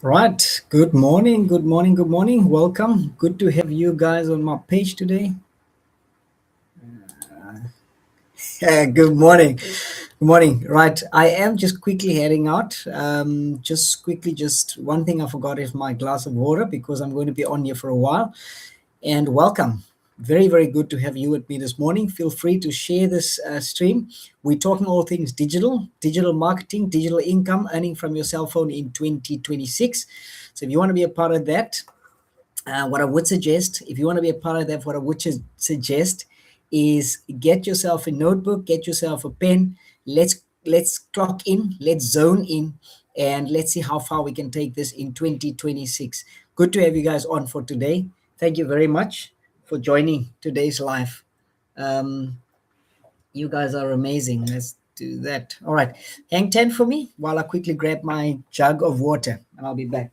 Right. Good morning. Good morning. Good morning. Welcome. Good to have you guys on my page today. Yeah, good morning. Good morning. Right. I am just quickly heading out. Just one thing I forgot is my glass of water because I'm going to be on here for a while. And welcome. Very, very good to have you with me this morning. Feel free to share this stream. We're talking all things digital, digital marketing, digital income, earning from your cell phone in 2026. So if you want to be a part of that, what I would suggest, if you want to be a part of that, what I would suggest is get yourself a notebook, get yourself a pen. Let's clock in, let's zone in, and let's see how far we can take this in 2026. Good to have you guys on for today. Thank you very much for joining today's live. Um, you guys are amazing. Let's do that. All right, hang 10 for me while I quickly grab my jug of water, and I'll be back.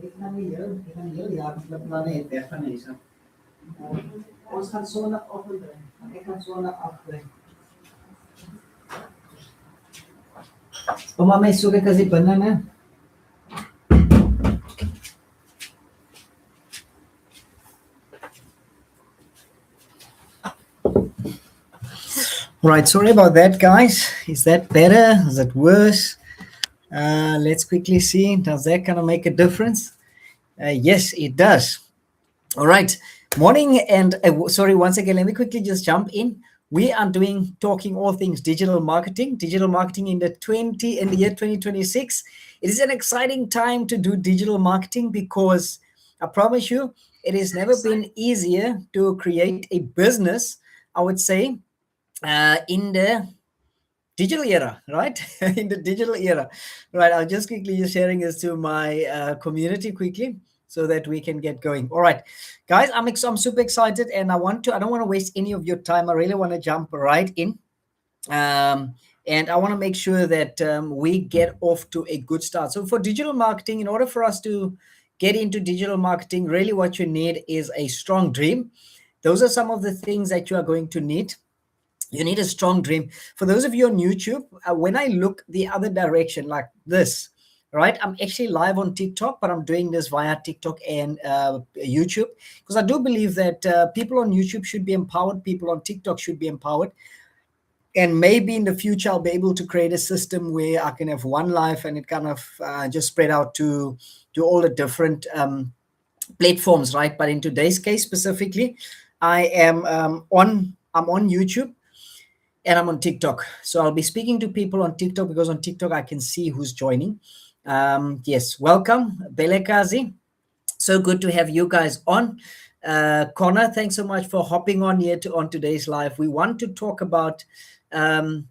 Ik ga niet heel jaar plannen in weg van deze. Ons gaan zondag afbrengen. Ik ga zondag afbrengen. Mama, may suka kasi banana. Right, sorry about that, guys. Is that better? Is that worse? Let's quickly see. Does that kind of make a difference? Yes, it does. All right. Morning and sorry, once again, let me quickly just jump in. We are talking all things digital marketing in the year 2026. It is an exciting time to do digital marketing because I promise you, it has never been easier to create a business, I would say, in the digital era, right? In the digital era, right? I'll just quickly sharing this to my community quickly so that we can get going. All right, guys, I'm super excited, and I don't want to waste any of your time. I really want to jump right in, and I want to make sure that we get off to a good start. So for digital marketing, in order for us to get into digital marketing, really what you need is a strong dream. Those are some of the things that you are going to need. You need a strong dream. For those of you on YouTube, when I look the other direction like this, right, I'm actually live on TikTok, but I'm doing this via TikTok and YouTube because I do believe that people on YouTube should be empowered, people on TikTok should be empowered. And maybe in the future, I'll be able to create a system where I can have one live and it kind of just spread out to all the different platforms, right? But in today's case specifically, I am on YouTube. And I'm on TikTok. So I'll be speaking to people on TikTok because on TikTok I can see who's joining. Yes, welcome, Belekazi. So good to have you guys on. Connor, thanks so much for hopping on here on today's live. We want to talk about can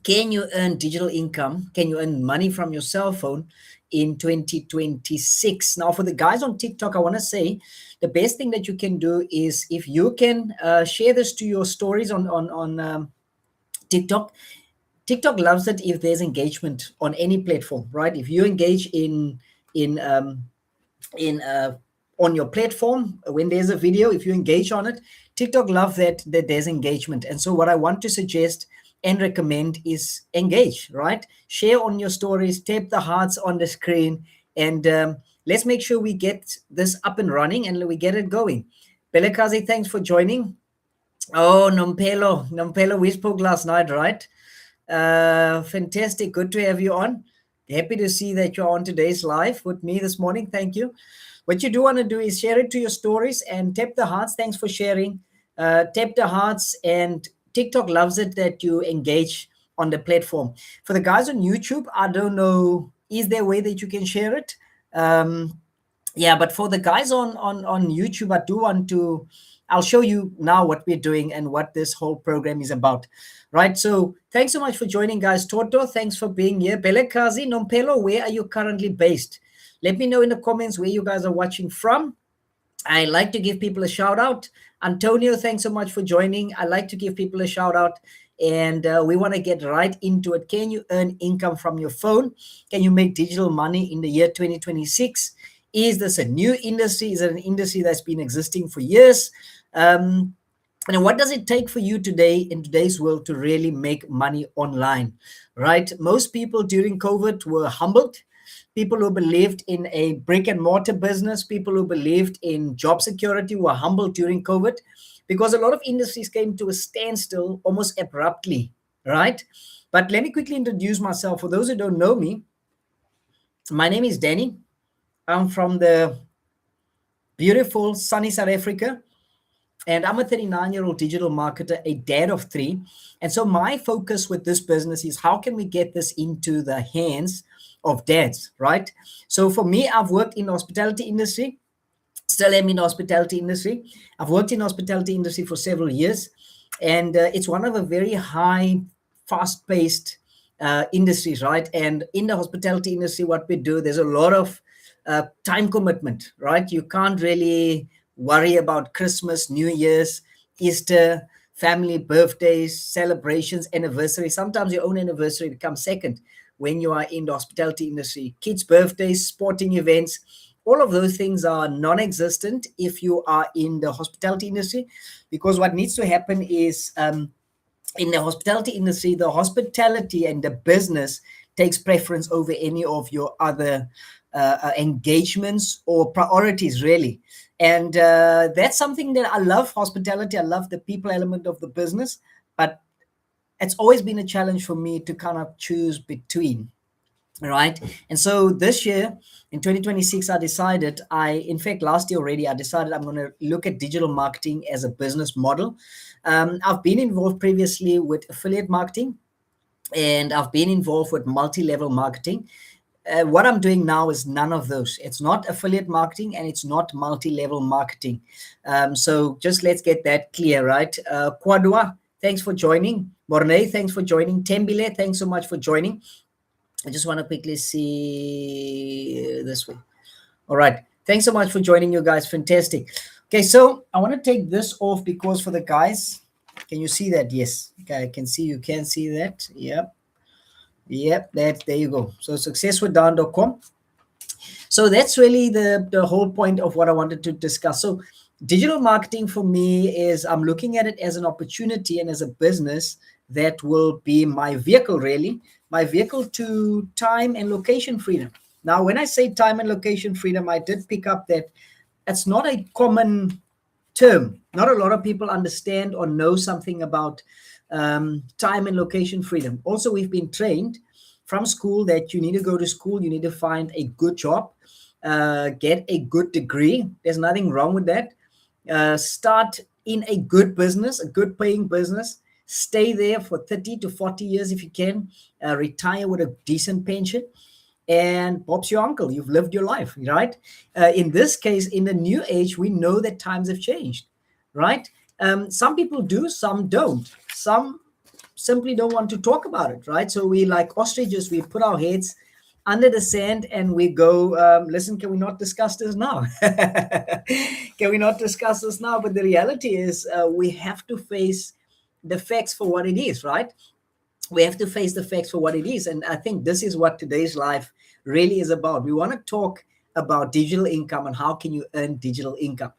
you earn digital income? Can you earn money from your cell phone in 2026? Now, for the guys on TikTok, I want to say the best thing that you can do is if you can share this to your stories on TikTok loves it if there's engagement on any platform, right? If you engage in on your platform when there's a video, if you engage on it, TikTok loves that there's engagement. And so what I want to suggest and recommend is engage, right? Share on your stories, tap the hearts on the screen, and let's make sure we get this up and running and we get it going. Belekazi, thanks for joining. Oh, Nompelo, we spoke last night, right? Fantastic. Good to have you on. Happy to see that you're on today's live with me this morning. Thank you. What you do want to do is share it to your stories and tap the hearts. Thanks for sharing. Tap the hearts, and TikTok loves it that you engage on the platform. For the guys on YouTube, I don't know, is there a way that you can share it? Yeah, but for the guys on YouTube, I do want to, I'll show you now what we're doing and what this whole program is about, right? So thanks so much for joining, guys. Toto, thanks for being here. Belekazi Nompelo, where are you currently based? Let me know in the comments where you guys are watching from. I like to give people a shout out. Antonio, thanks so much for joining. I like to give people a shout out, and we want to get right into it. Can you earn income from your phone? Can you make digital money in the year 2026? Is this a new industry? Is it an industry that's been existing for years? And what does it take for you today in today's world to really make money online, right? Most people during COVID were humbled. People who believed in a brick and mortar business, people who believed in job security were humbled during COVID because a lot of industries came to a standstill almost abruptly, right? But let me quickly introduce myself. For those who don't know me, my name is Danny. I'm from the beautiful sunny South Africa, and I'm a 39-year-old digital marketer, a dad of three. And so my focus with this business is how can we get this into the hands of dads, right? So for me, I've worked in the hospitality industry, still am in the hospitality industry. I've worked in the hospitality industry for several years, and it's one of a very high, fast-paced industries, right? And in the hospitality industry, what we do, there's a lot of time commitment, right? You can't really worry about Christmas, New Year's, Easter, family birthdays, celebrations, anniversaries. Sometimes your own anniversary becomes second when you are in the hospitality industry. Kids' birthdays, sporting events, all of those things are non-existent if you are in the hospitality industry, because what needs to happen is in the hospitality industry, the hospitality and the business takes preference over any of your other engagements or priorities, really. And that's something that I love. Hospitality, I love the people element of the business, but it's always been a challenge for me to kind of choose between, right? And so this year in 2026, I decided, in fact last year already, I decided I'm going to look at digital marketing as a business model. I've been involved previously with affiliate marketing, and I've been involved with multi-level marketing. What I'm doing now is none of those. It's not affiliate marketing and it's not multi-level marketing. So just let's get that clear, right? Kwadwa, thanks for joining. Mornay, thanks for joining. Tembile, thanks so much for joining. I just want to quickly see this way. All right. Thanks so much for joining, you guys. Fantastic. Okay, so I want to take this off because for the guys, can you see that? Yes. Okay, I can see, you can see that. Yep. Yep, there you go. So successwithdan.com. So that's really the whole point of what I wanted to discuss. So digital marketing for me is, I'm looking at it as an opportunity and as a business that will be my vehicle, really, my vehicle to time and location freedom. Now, when I say time and location freedom, I did pick up that it's not a common term. Not a lot of people understand or know something about time and location freedom. Also, we've been trained from school that you need to go to school, you need to find a good job, get a good degree. There's nothing wrong with that. Start in a good business, a good paying business. Stay there for 30 to 40 years if you can. Retire with a decent pension. And Bob's your uncle. You've lived your life, right? In this case, in the new age, we know that times have changed, right? Some people do, some don't. Some simply don't want to talk about it, right? So we, like ostriches, we put our heads under the sand and we go, listen, can we not discuss this now? Can we not discuss this now? But the reality is we have to face the facts for what it is, right? We have to face the facts for what it is. And I think this is what today's life really is about. We want to talk about digital income and how can you earn digital income.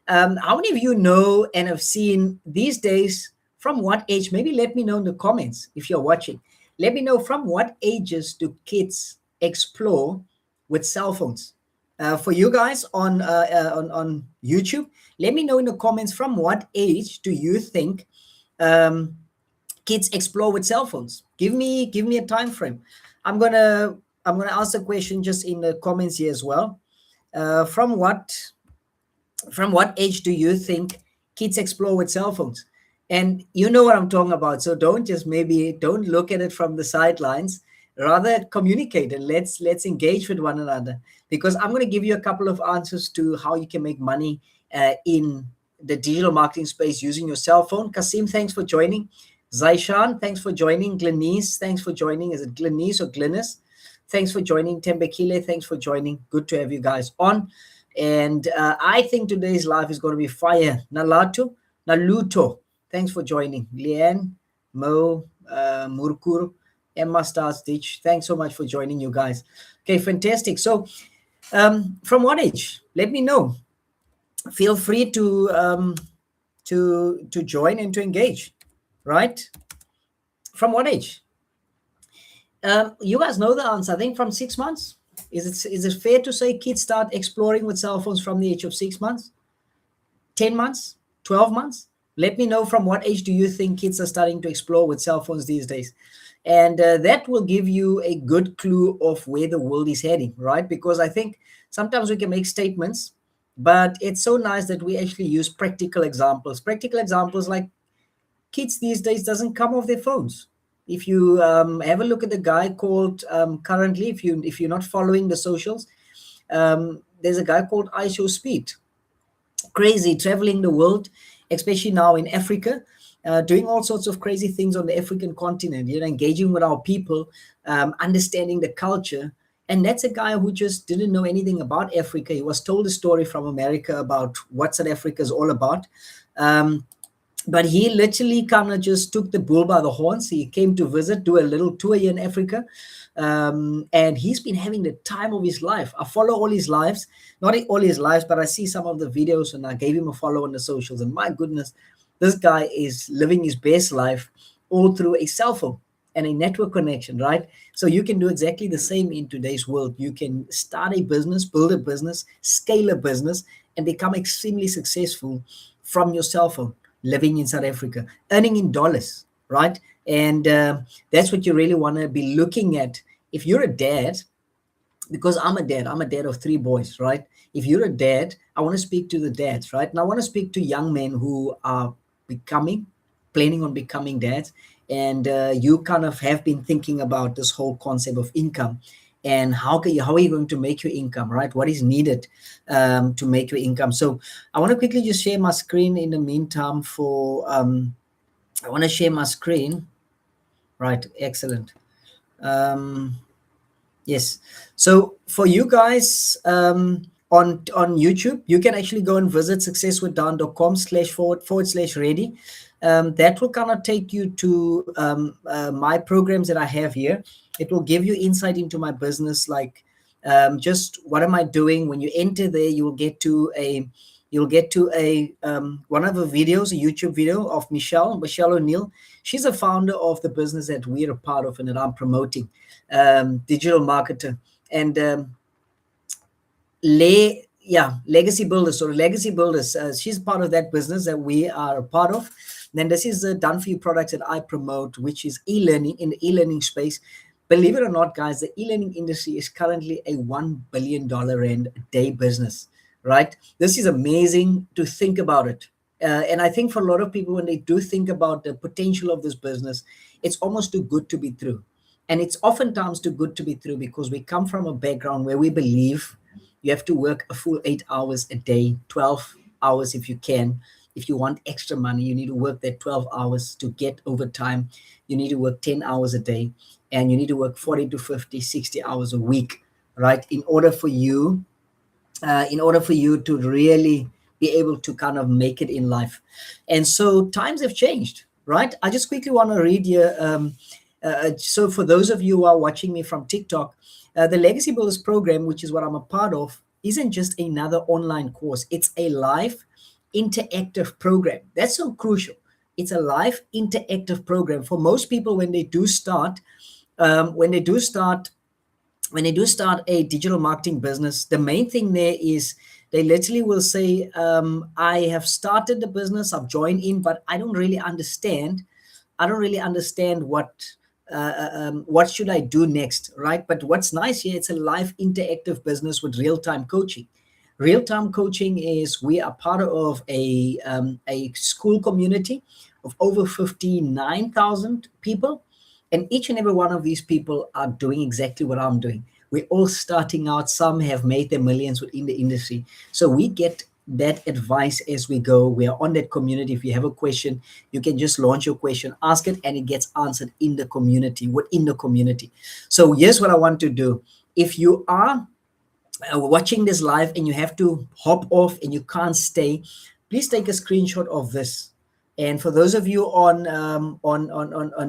How many of you know and have seen these days, from what age? Maybe let me know in the comments if you're watching. Let me know, from what ages do kids explore with cell phones? For you guys on YouTube, let me know in the comments, from what age do you think kids explore with cell phones? Give me a time frame. I'm gonna I'm going to ask the question just in the comments here as well. Uh, from what from what age do you think kids explore with cell phones? And you know what I'm talking about, so don't look at it from the sidelines, rather communicate, and let's engage with one another, because I'm going to give you a couple of answers to how you can make money in the digital marketing space using your cell phone. Kasim, thanks for joining. Zaishan, thanks for joining. Glenise, thanks for joining. Is it Glenise or Glynis? Thanks for joining. Tembekile, thanks for joining. Good to have you guys on. And I think today's live is going to be fire. Naluto, thanks for joining. Liane, Mo, Murkur, Emma Star Stitch, thanks so much for joining, you guys. Okay, fantastic. So, from what age? Let me know. Feel free to join and to engage. Right? From what age? You guys know the answer. I think from 6 months. Is it fair to say kids start exploring with cell phones from the age of 6 months, 10 months, 12 months? Let me know, from what age do you think kids are starting to explore with cell phones these days? And that will give you a good clue of where the world is heading, right? Because I think sometimes we can make statements, but it's so nice that we actually use practical examples. Practical examples like kids these days doesn't come off their phones. If you have a look at the guy called currently, if you're not following the socials, there's a guy called ISO Speed, crazy, traveling the world, especially now in Africa, doing all sorts of crazy things on the African continent, engaging with our people, understanding the culture. And that's a guy who just didn't know anything about Africa. He was told a story from America about what South Africa is all about. But he literally kind of just took the bull by the horns. He came to visit, do a little tour here in Africa. And he's been having the time of his life. I follow all his lives, not all his lives, but I see some of the videos, and I gave him a follow on the socials. And my goodness, this guy is living his best life all through a cell phone and a network connection, right? So you can do exactly the same in today's world. You can start a business, build a business, scale a business, and become extremely successful from your cell phone, living in South Africa, earning in dollars, right? And that's what you really want to be looking at. If you're a dad, because I'm a dad of three boys, right? If you're a dad, I want to speak to the dads, right? And I want to speak to young men who are becoming, planning on becoming dads. And you kind of have been thinking about this whole concept of income, and how are you going to make your income, right? What is needed to make your income? So I want to quickly just share my screen in the meantime for, I want to share my screen. Right, excellent. Yes. So for you guys on YouTube, you can actually go and visit successwithdan.com/forward/ready. That will kind of take you to my programs that I have here. It will give you insight into my business, like just what am I doing. When you enter there, you'll get to a one of the videos, a YouTube video of Michelle O'Neill. She's a founder of the business that we're a part of and that I'm promoting, digital marketer. And Legacy Builders. So Legacy Builders, she's part of that business that we are a part of. Then this is done for you products that I promote, which is e-learning, in the e-learning space. Believe it or not, guys, the e-learning industry is currently a $1 billion rand a day business, right? This is amazing to think about it. And I think for a lot of people, when they do think about the potential of this business, it's almost too good to be true. And it's oftentimes too good to be true because we come from a background where we believe you have to work a full 8 hours a day, 12 hours if you can. If you want extra money, you need to work that 12 hours to get overtime. You need to work 10 hours a day, and you need to work 40 to 50, 60 hours a week, right? In order for you to really be able to kind of make it in life. And so times have changed, right? I just quickly want to read here. So for those of you who are watching me from TikTok, the Legacy Builders program, which is what I'm a part of, isn't just another online course. It's a live interactive program. That's so crucial. It's a live interactive program. For most people, when they do start, when they do start a digital marketing business, the main thing there is they literally will say, I have started the business, I've joined in, but I don't really understand what what should I do next, right? But what's nice here, it's a live interactive business with real-time coaching. Real-time coaching is we are part of a school community of over 59,000 people, and each and every one of these people are doing exactly what I'm doing. We're all starting out. Some have made their millions within the industry. So we get that advice as we go. We are on that community. If you have a question, you can just launch your question, ask it, and it gets answered in the community, within the community. So here's what I want to do. If you are watching this live and you have to hop off and you can't stay, please take a screenshot of this. And for those of you on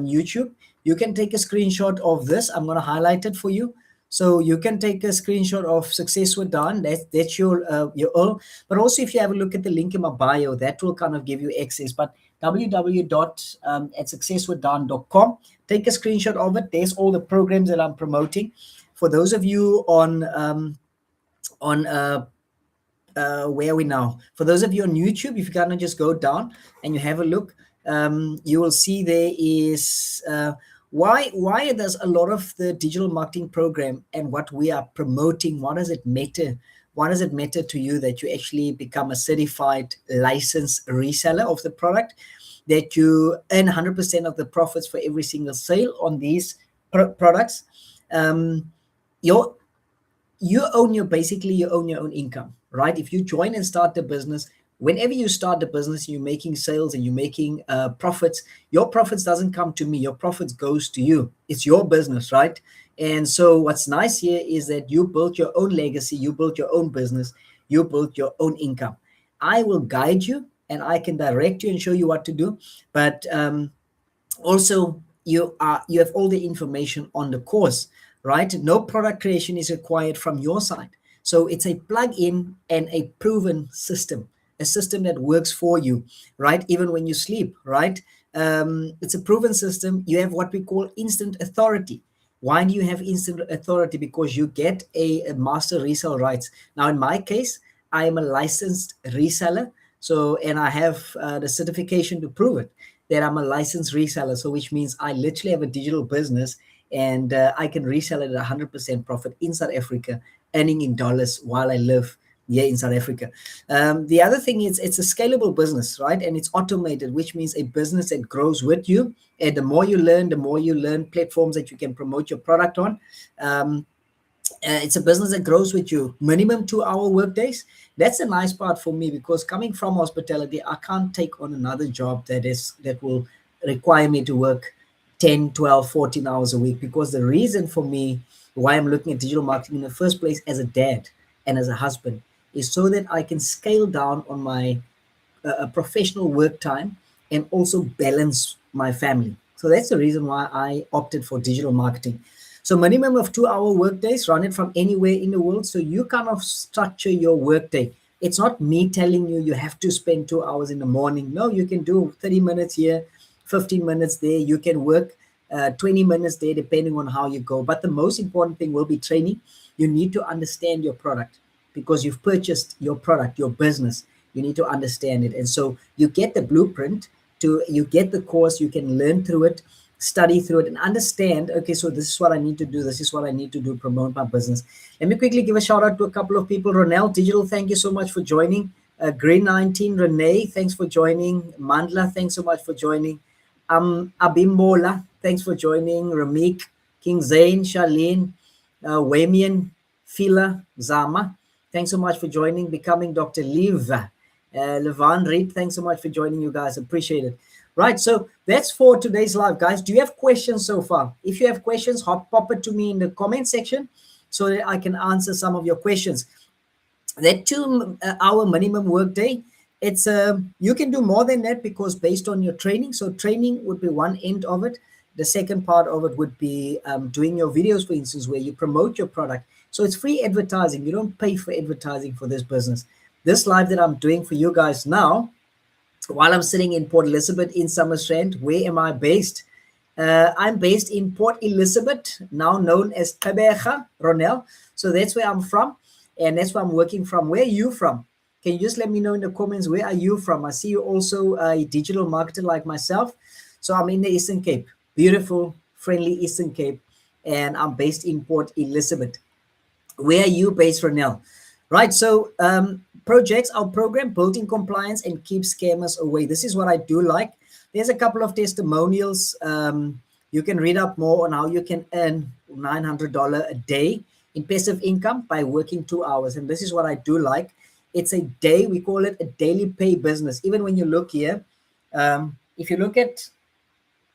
YouTube, you can take a screenshot of this. I'm going to highlight it for you. So you can take a screenshot of Success with Don. That's your own. But also, if you have a look at the link in my bio, that will kind of give you access. But www.successwithdon.com. Take a screenshot of it. There's all the programs that I'm promoting. For those of you on where are we now? For those of you on YouTube, if you kind of just go down and you have a look, you will see there is why does a lot of the digital marketing program and what we are promoting, what does it matter? Why does it matter to you that you actually become a certified licensed reseller of the product, that you earn 100% of the profits for every single sale on these products? Your you own your basically you own your own income, right? If you join and start the business, whenever you start the business, you're making sales and you're making profits. Your profits doesn't come to me, your profits goes to you. It's your business, right? And so what's nice here is that you built your own legacy, you built your own business, you built your own income. I will guide you and I can direct you and show you what to do, but also you have all the information on the course, right? No product creation is required from your side. So it's a plug-in and a proven system, a system that works for you, right? Even when you sleep, right? It's a proven system. You have what we call instant authority. Why do you have instant authority? Because you get a master resale rights. Now, in my case, I am a licensed reseller. So, and I have the certification to prove it, that I'm a licensed reseller. So, which means I literally have a digital business and I can resell it at 100% profit in South Africa, earning in dollars while I live here in South Africa. The other thing is it's a scalable business, right? And it's automated, which means a business that grows with you. And the more you learn platforms that you can promote your product on. It's a business that grows with you. Minimum 2-hour work days. That's a nice part for me, because coming from hospitality, I can't take on another job that will require me to work 10, 12, 14 hours a week. Because the reason for me why I'm looking at digital marketing in the first place as a dad and as a husband is so that I can scale down on my professional work time and also balance my family. So that's the reason why I opted for digital marketing. So minimum of 2-hour work days, run it from anywhere in the world. So you kind of structure your work day. It's not me telling you have to spend 2 hours in the morning. No, you can do 30 minutes here, 15 minutes there. You can work 20 minutes there, depending on how you go. But the most important thing will be training. You need to understand your product, because you've purchased your product, your business. You need to understand it. And so you get the blueprint, you get the course, you can learn through it, study through it, and understand, okay, so this is what I need to do. This is what I need to do, promote my business. Let me quickly give a shout out to a couple of people. Ronel Digital, thank you so much for joining. Green 19, Renee, thanks for joining. Mandla, thanks so much for joining. Abimbola, thanks for joining. Ramik, King Zain, Charlene, Wamian, Fila, Zama, thanks so much for joining. Becoming Dr. Liv, Levan Reed, thanks so much for joining, you guys. Appreciate it. Right, so that's for today's live, guys. Do you have questions so far? If you have questions, pop it to me in the comment section so that I can answer some of your questions. That 2-hour minimum work day, it's you can do more than that, because based on your training. So training would be one end of it. The second part of it would be doing your videos, for instance, where you promote your product. So it's free advertising. You don't pay for advertising for this business. This live that I'm doing for you guys now, while I'm sitting in Port Elizabeth in Summerstrand. Where am I based? I'm based in Port Elizabeth, now known as Tebega, Ronel. So that's where I'm from, and that's where I'm working from. Where are you from? Can you just let me know in the comments, where are you from? I see you also a digital marketer like myself. So I'm in the Eastern Cape. Beautiful, friendly Eastern Cape, and I'm based in Port Elizabeth. Where are you based, Ronel? Right. So projects, our program building compliance and keep scammers away. This is what I do like. There's a couple of testimonials. You can read up more on how you can earn $900 a day in passive income by working 2 hours. And this is what I do like. It's a day, we call it a daily pay business. Even when you look here, if you look at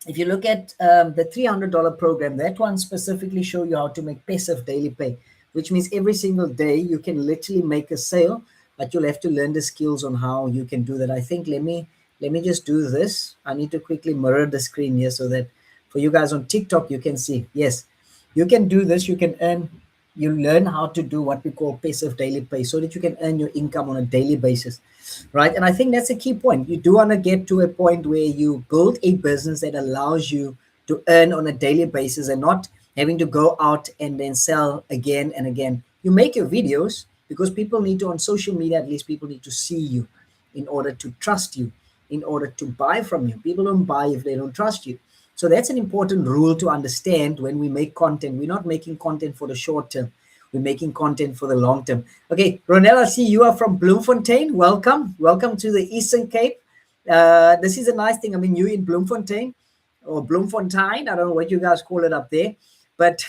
the $300 program, that one specifically show you how to make passive daily pay, which means every single day you can literally make a sale, but you'll have to learn the skills on how you can do that. I think let me just do this. I need to quickly mirror the screen here so that for you guys on TikTok you can see. Yes, you can do this. You learn how to do what we call passive daily pay so that you can earn your income on a daily basis, right? And I think that's a key point. You do want to get to a point where you build a business that allows you to earn on a daily basis and not having to go out and then sell again and again. You make your videos because people need to, on social media, at least people need to see you in order to trust you, in order to buy from you. People don't buy if they don't trust you. So that's an important rule to understand when we make content. We're not making content for the short term. We're making content for the long term. Okay, Ronella, I see you are from Bloemfontein. Welcome. Welcome to the Eastern Cape. This is a nice thing. I mean, you in Bloemfontein or Bloemfontein. I don't know what you guys call it up there. But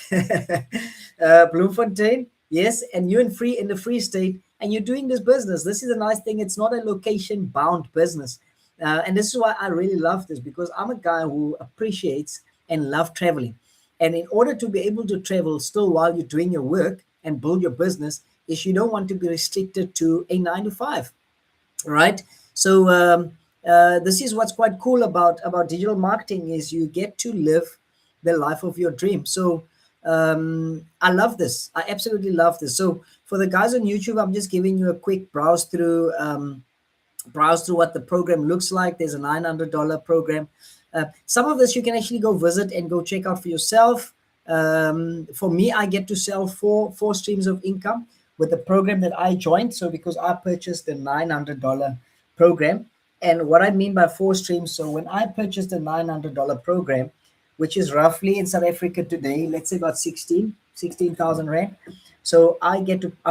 Bloemfontein, yes, and you're in the Free State, and you're doing this business. This is a nice thing. It's not a location-bound business. And this is why I really love this, because I'm a guy who appreciates and love traveling. And in order to be able to travel still while you're doing your work and build your business, is you don't want to be restricted to a 9 to 5, right? So this is what's quite cool about digital marketing is you get to live the life of your dream. So I love this. I absolutely love this. So for the guys on YouTube, I'm just giving you a quick browse through what the program looks like. There's a $900 program. Some of this you can actually go visit and go check out for yourself. For me, I get to sell four streams of income with the program that I joined. So because I purchased the $900 program, and what I mean by 4 streams, so when I purchased the $900 program, which is roughly in South Africa today, let's say about 16,000 Rand. So I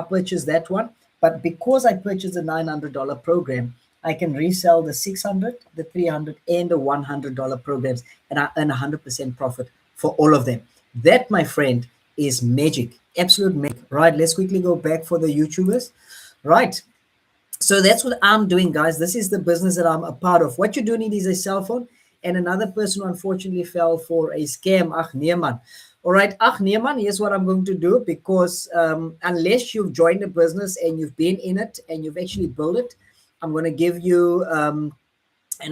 purchase that one. But because I purchased the $900 program, I can resell the 600, the 300, and the $100 programs, and I earn 100% profit for all of them. That, my friend, is magic, absolute magic. Right, let's quickly go back for the YouTubers. Right, so that's what I'm doing, guys. This is the business that I'm a part of. What you do need is a cell phone, and another person unfortunately fell for a scam. Ach, Neeman. All right, Ach, Neeman, here's what I'm going to do, because unless you've joined a business and you've been in it and you've actually built it, I'm going to give you an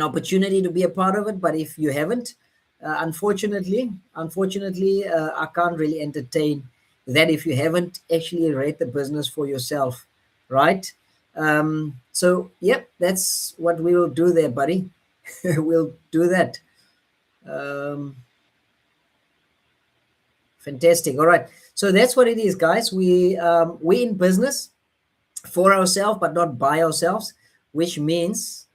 opportunity to be a part of it. But if you haven't, unfortunately, I can't really entertain that if you haven't actually read the business for yourself, right? So, yep, that's what we will do there, buddy. We'll do that. Fantastic. All right. So that's what it is, guys. We in business for ourselves, but not by ourselves, which means,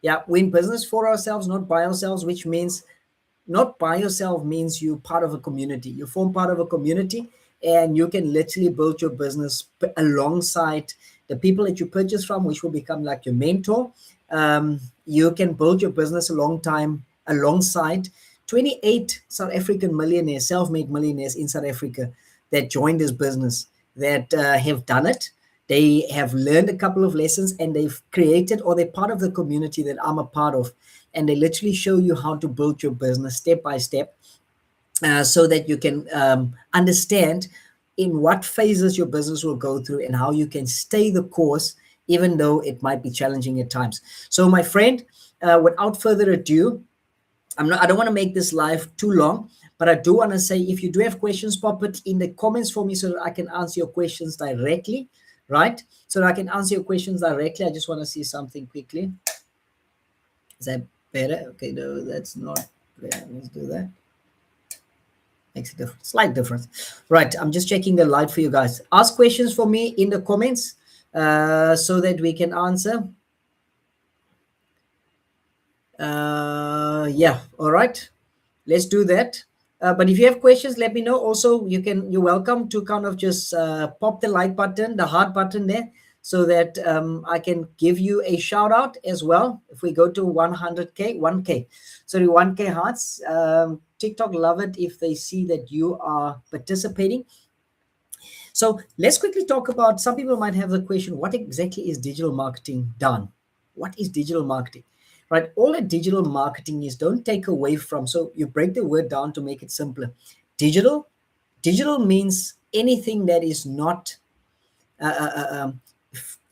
yeah, we're in business for ourselves, not by ourselves, which means not by yourself means you're part of a community. You form part of a community, and you can literally build your business alongside the people that you purchase from, which will become like your mentor. You can build your business alongside 28 South African millionaires, self-made millionaires in South Africa that joined this business, that have done it. They have learned a couple of lessons, and they've created, or they're part of the community that I'm a part of. And they literally show you how to build your business step by step, so that you can understand in what phases your business will go through and how you can stay the course, even though it might be challenging at times. So, my friend, without further ado, I don't want to make this live too long, but I do want to say, if you do have questions, pop it in the comments for me so that I can answer your questions directly, right? So that I can answer your questions directly. I just want to see something quickly. Is that better? Okay, no, that's not better. Let's do that. Makes a difference, slight difference. Right, I'm just checking the light for you guys. Ask questions for me in the comments so that we can answer. Yeah, all right, let's do that. But if you have questions, let me know. Also, you're welcome to kind of just pop the like button, the heart button there, so that I can give you a shout out as well. If we go to 100K, 1K, sorry, 1K hearts. TikTok love it if they see that you are participating. So let's quickly talk about, some people might have the question, what exactly is digital marketing done? What is digital marketing? Right? All that digital marketing is, don't take away from, so you break the word down to make it simpler. Digital, digital means anything that is not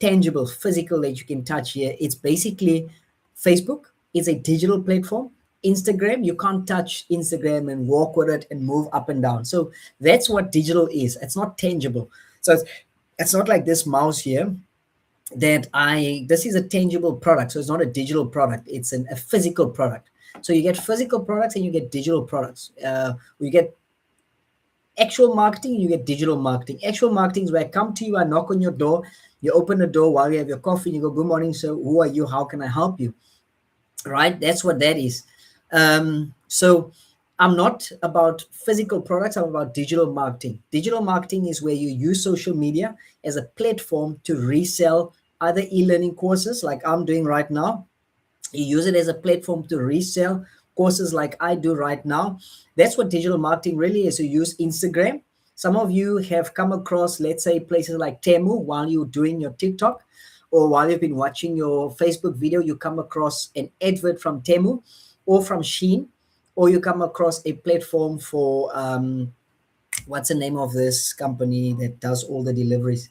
tangible, physical, that you can touch here. It's basically Facebook is a digital platform. Instagram, you can't touch Instagram and walk with it and move up and down. So that's what digital is. It's not tangible. So it's not like this mouse here that this is a tangible product. So it's not a digital product. It's a physical product. So you get physical products and you get digital products. You get actual marketing, you get digital marketing. Actual marketing is where I come to you, I knock on your door, you open the door while you have your coffee, and you go, good morning, sir, who are you, how can I help you? Right? That's what that is. So I'm not about physical products, I'm about digital marketing. Digital marketing is where you use social media as a platform to resell either e-learning courses like I'm doing right now. You use it as a platform to resell courses like I do right now. That's what digital marketing really is. You use Instagram. Some of you have come across, let's say, places like Temu while you're doing your TikTok, or while you've been watching your Facebook video, you come across an advert from Temu or from Shein, or you come across a platform for what's the name of this company that does all the deliveries?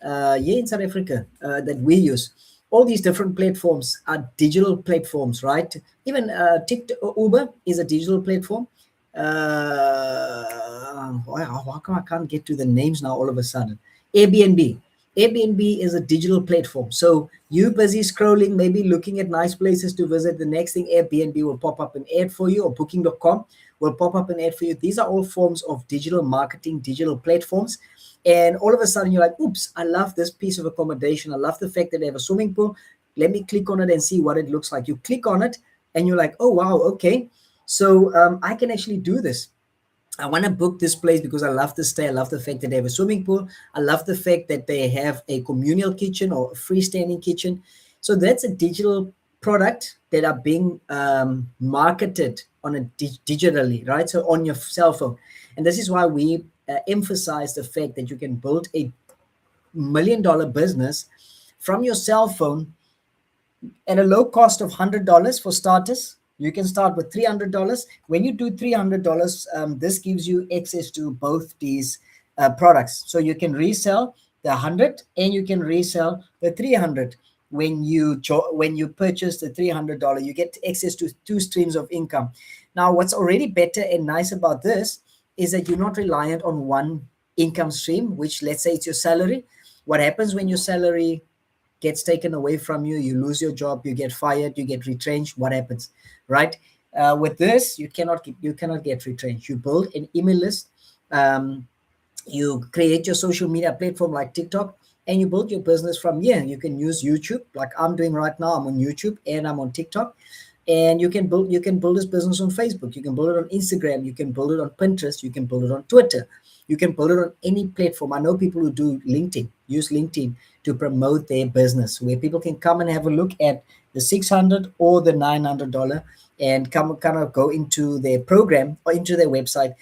Here in South Africa, that we use. All these different platforms are digital platforms, right? Even TikTok, Uber is a digital platform. How come I can't get to the names now all of a sudden? Airbnb. Airbnb is a digital platform. So you busy scrolling, maybe looking at nice places to visit. The next thing, Airbnb will pop up an ad for you, or Booking.com will pop up an ad for you. These are all forms of digital marketing, digital platforms. And all of a sudden you're like, oops, I love this piece of accommodation. I love the fact that they have a swimming pool. Let me click on it and see what it looks like. You click on it and you're like, oh, wow, okay. So I can actually do this. I want to book this place because I love the stay. I love the fact that they have a swimming pool. I love the fact that they have a communal kitchen or a freestanding kitchen. So that's a digital product that are being marketed on a digitally, right? So on your cell phone. And this is why we emphasize the fact that you can build a $1 million business from your cell phone at a low cost of $100 for starters. You can start with $300. When you do $300, this gives you access to both these products. So you can resell the 100 and you can resell the 300. When you purchase the $300, you get access to two streams of income. Now, what's already better and nice about this is that you're not reliant on one income stream, which, let's say, it's your salary. What happens when your salary gets taken away from you? You lose your job, you get fired, you get retrenched. What happens, right? With this, you cannot get retrenched. You build an email list, you create your social media platform like TikTok, and you build your business from here. You can use YouTube like I'm doing right now. I'm on YouTube and I'm on TikTok. And you can build this business on Facebook. You can build it on Instagram. You can build it on Pinterest. You can build it on Twitter. You can build it on any platform. I know people who do LinkedIn, use LinkedIn to promote their business, where people can come and have a look at the $600 or the $900 and come kind of go into their program or into their website.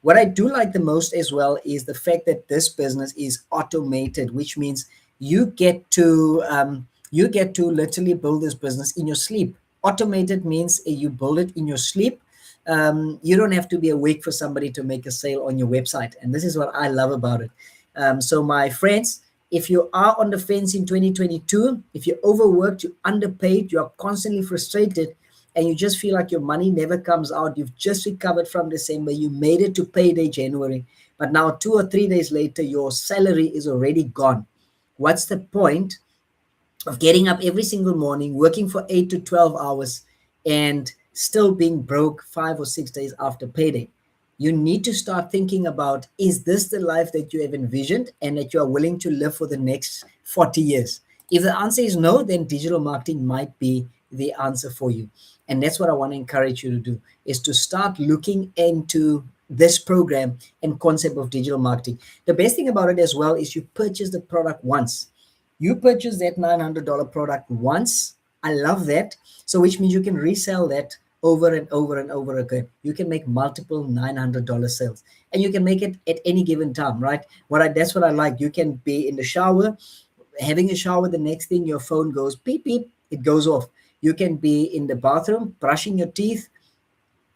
What I do like the most as well is the fact that this business is automated, which means you get to literally build this business in your sleep. Automated means you build it in your sleep. You don't have to be awake for somebody to make a sale on your website. And this is what I love about it. So my friends, if you are on the fence in 2022, if you're overworked, you're underpaid, you are constantly frustrated, and you just feel like your money never comes out, you've just recovered from December, you made it to payday January, but now 2 or 3 days later, your salary is already gone. What's the point of getting up every single morning, working for 8 to 12 hours, and still being broke 5 or 6 days after payday? You need to start thinking about, is this the life that you have envisioned and that you are willing to live for the next 40 years? If the answer is no, then digital marketing might be the answer for you. And that's what I want to encourage you to do, is to start looking into this program and concept of digital marketing. The best thing about it as well is you purchase the product once. You purchase that $900 product once. I love that. So which means you can resell that over and over and over again. You can make multiple $900 sales, and you can make it at any given time, right? That's what I like. You can be in the shower, having a shower, the next thing your phone goes beep beep, it goes off. You can be in the bathroom brushing your teeth,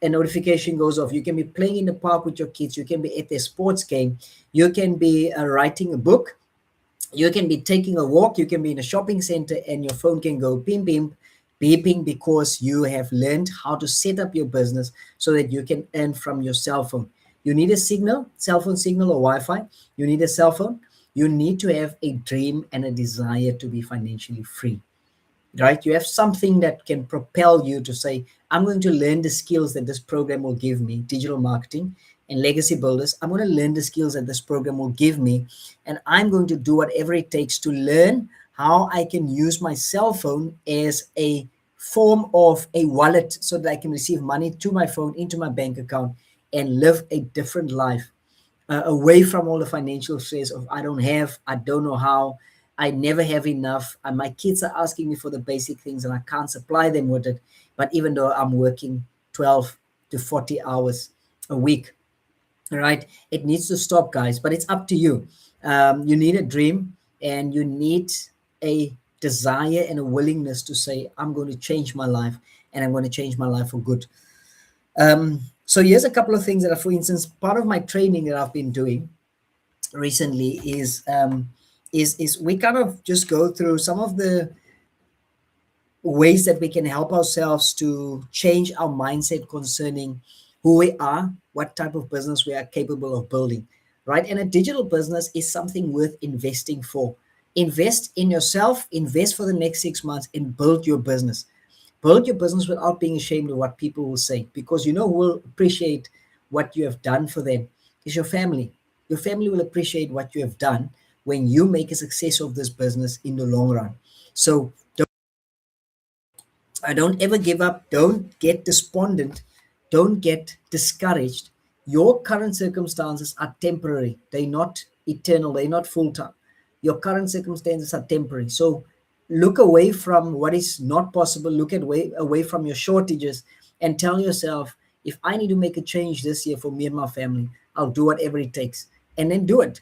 a notification goes off. You can be playing in the park with your kids, you can be at a sports game, you can be writing a book, you can be taking a walk, you can be in a shopping center, and your phone can go bim bim beeping, because you have learned how to set up your business so that you can earn from your cell phone. You need a signal, cell phone signal or Wi-Fi. You need a cell phone. You need to have a dream and a desire to be financially free, right? You have something that can propel you to say, I'm going to learn the skills that this program will give me, digital marketing and legacy builders. I'm going to learn the skills that this program will give me, and I'm going to do whatever it takes to learn how I can use my cell phone as a form of a wallet so that I can receive money to my phone, into my bank account, and live a different life, away from all the financial stress of I don't know how, I never have enough, and my kids are asking me for the basic things and I can't supply them with it. But even though I'm working 12 to 40 hours a week, right? It needs to stop, guys. But it's up to you. You need a dream, and you need a desire and a willingness to say, I'm going to change my life, and I'm going to change my life for good. So here's a couple of things that are, for instance, part of my training that I've been doing recently is we kind of just go through some of the ways that we can help ourselves to change our mindset concerning who we are, what type of business we are capable of building, right? And a digital business is something worth investing for. Invest in yourself, invest for the next 6 months, and build your business. Build your business without being ashamed of what people will say, because you know who will appreciate what you have done for them is your family. Your family will appreciate what you have done when you make a success of this business in the long run. So don't ever give up. Don't get despondent. Don't get discouraged. Your current circumstances are temporary. They're not eternal. They're not full time. Your current circumstances are temporary. So look away from what is not possible. Look at away from your shortages, and tell yourself, if I need to make a change this year for me and my family, I'll do whatever it takes. And then do it.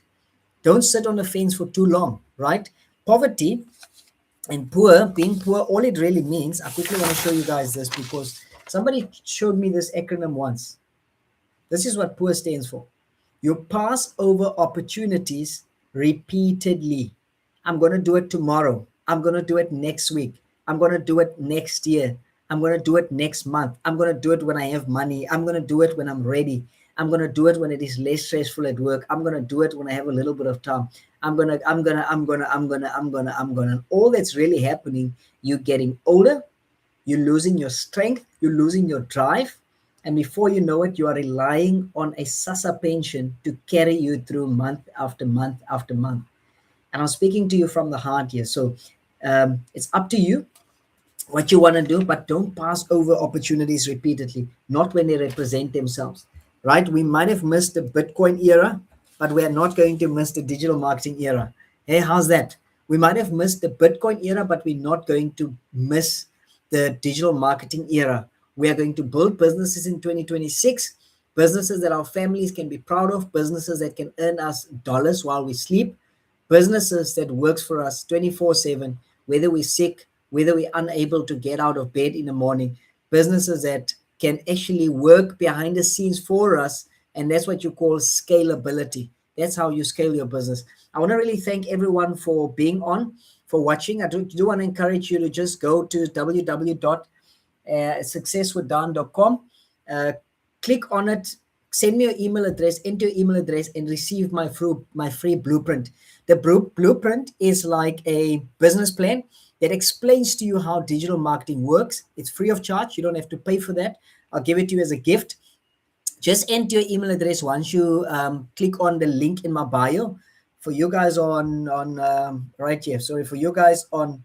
Don't sit on the fence for too long, right? Poverty and being poor, all it really means, I quickly want to show you guys this, because somebody showed me this acronym once. This is what poor stands for. You pass over opportunities repeatedly. I'm going to do it tomorrow. I'm going to do it next week. I'm going to do it next year. I'm going to do it next month. I'm going to do it when I have money. I'm going to do it when I'm ready. I'm going to do it when it is less stressful at work. I'm going to do it when I have a little bit of time. I'm going to. All that's really happening, you're getting older, you're losing your strength, you're losing your drive. And before you know it, you are relying on a SASA pension to carry you through month after month after month. And I'm speaking to you from the heart here. So it's up to you what you want to do, but don't pass over opportunities repeatedly, not when they represent themselves, right? We might have missed the Bitcoin era, but we are not going to miss the digital marketing era. Hey, how's that? We might have missed the Bitcoin era, but we're not going to miss the digital marketing era. We are going to build businesses in 2026, businesses that our families can be proud of, businesses that can earn us dollars while we sleep, businesses that works for us 24/7, whether we're sick, whether we're unable to get out of bed in the morning, businesses that can actually work behind the scenes for us. And that's what you call scalability. That's how you scale your business. I want to really thank everyone for being on, for watching. I do want to encourage you to just go to www.successwithdon.com, click on it, send me your email address, enter your email address, and receive my free blueprint. The blueprint is like a business plan that explains to you how digital marketing works. It's free of charge. You don't have to pay for that. I'll give it to you as a gift. Just enter your email address once you click on the link in my bio. For you guys on right here, sorry, for you guys on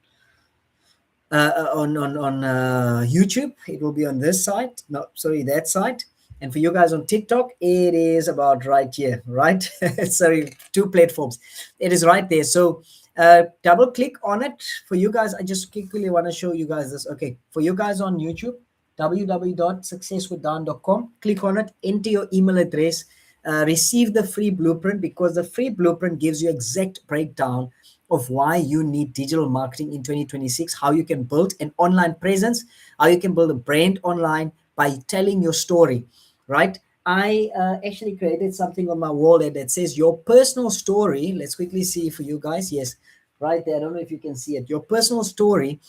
on YouTube. It will be on this side. No, sorry, that side. And for you guys on TikTok, it is about right here, right? Sorry, two platforms. It is right there. So double click on it for you guys. I just quickly want to show you guys this. Okay, for you guys on YouTube, www.successwithdon.com. Click on it, enter your email address, receive the free blueprint, because the free blueprint gives you exact breakdown of why you need digital marketing in 2026, how you can build an online presence, how you can build a brand online by telling your story, right? I actually created something on my wall there that says your personal story. Let's quickly see for you guys. Yes, right there. I don't know if you can see it. Your personal story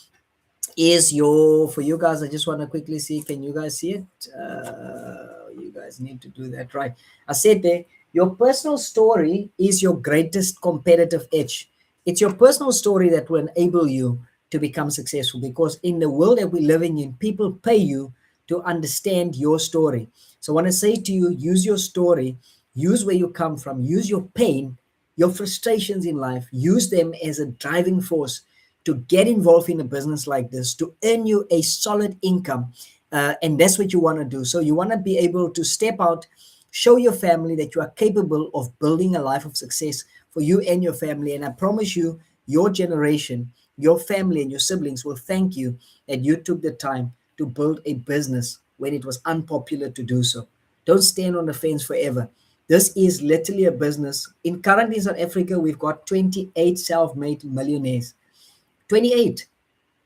is your, for you guys, I just want to quickly see, can you guys see it? You guys need to do that, right? I said there, your personal story is your greatest competitive edge. It's your personal story that will enable you to become successful, because in the world that we're living in, people pay you to understand your story. So when I say to you, use your story, use where you come from, use your pain, your frustrations in life, use them as a driving force to get involved in a business like this, to earn you a solid income. And that's what you want to do. So you want to be able to step out, show your family that you are capable of building a life of success for you and your family. And I promise you, your generation, your family, and your siblings will thank you that you took the time to build a business when it was unpopular to do so. Don't stand on the fence forever. This is literally a business. Currently in South Africa, we've got 28 self-made millionaires. 28,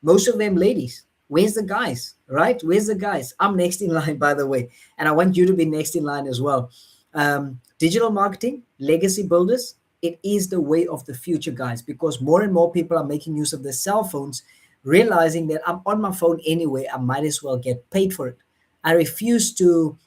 most of them ladies. Where's the guys, right? Where's the guys? I'm next in line, by the way, and I want you to be next in line as well. Digital marketing, legacy builders, it is the way of the future, guys, because more and more people are making use of their cell phones, realizing that I'm on my phone anyway, I might as well get paid for it. I refuse to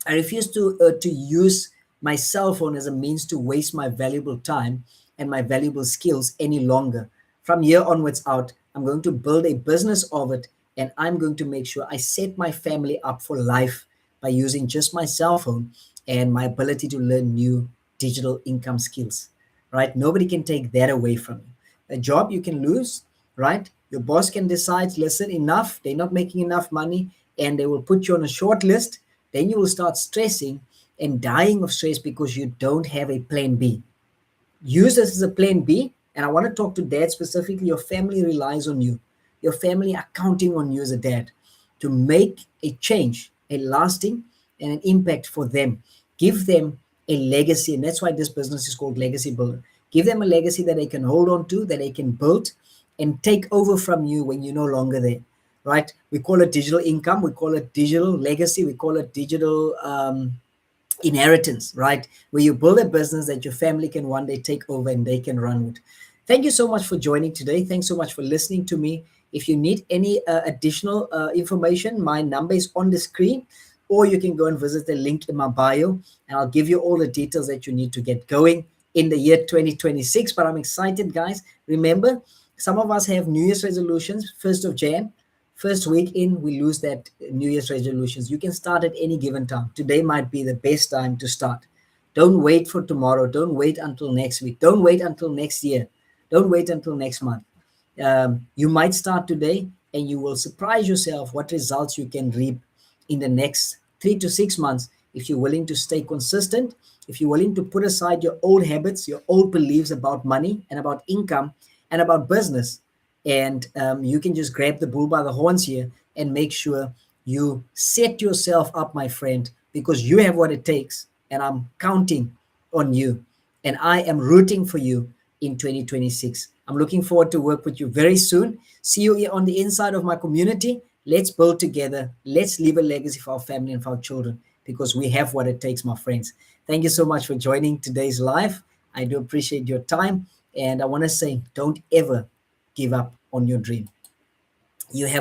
I refuse to use my cell phone as a means to waste my valuable time and my valuable skills any longer. From here onwards out, I'm going to build a business of it, and I'm going to make sure I set my family up for life by using just my cell phone and my ability to learn new digital income skills. Right? Nobody can take that away from you. A job you can lose, right? Your boss can decide, listen, enough, they're not making enough money, and they will put you on a short list. Then you will start stressing and dying of stress because you don't have a plan B. Use this as a plan B. And I want to talk to dad specifically. Your family relies on you. Your family are counting on you as a dad to make a change, a lasting and an impact for them. Give them a legacy. And that's why this business is called Legacy Builder. Give them a legacy that they can hold on to, that they can build and take over from you when you're no longer there. Right? We call it digital income. We call it digital legacy. We call it digital inheritance, right? Where you build a business that your family can one day take over and they can run with. Thank you so much for joining today. Thanks so much for listening to me. If you need any additional information, my number is on the screen, or you can go and visit the link in my bio, and I'll give you all the details that you need to get going in the year 2026. But I'm excited, guys. Remember, some of us have New Year's resolutions, 1st of Jan. First week in, we lose that New Year's resolutions. You can start at any given time. Today might be the best time to start. Don't wait for tomorrow. Don't wait until next week. Don't wait until next year. Don't wait until next month. You might start today, and you will surprise yourself what results you can reap in the next 3 to 6 months if you're willing to stay consistent, if you're willing to put aside your old habits, your old beliefs about money and about income and about business. And you can just grab the bull by the horns here and make sure you set yourself up, my friend, because you have what it takes, and I'm counting on you, and I am rooting for you in 2026. I'm looking forward to work with you very soon. See you on the inside of my community. Let's build together. Let's leave a legacy for our family and for our children, because we have what it takes, my friends. Thank you so much for joining today's live. I do appreciate your time, and I want to say, don't ever give up on your dream. You have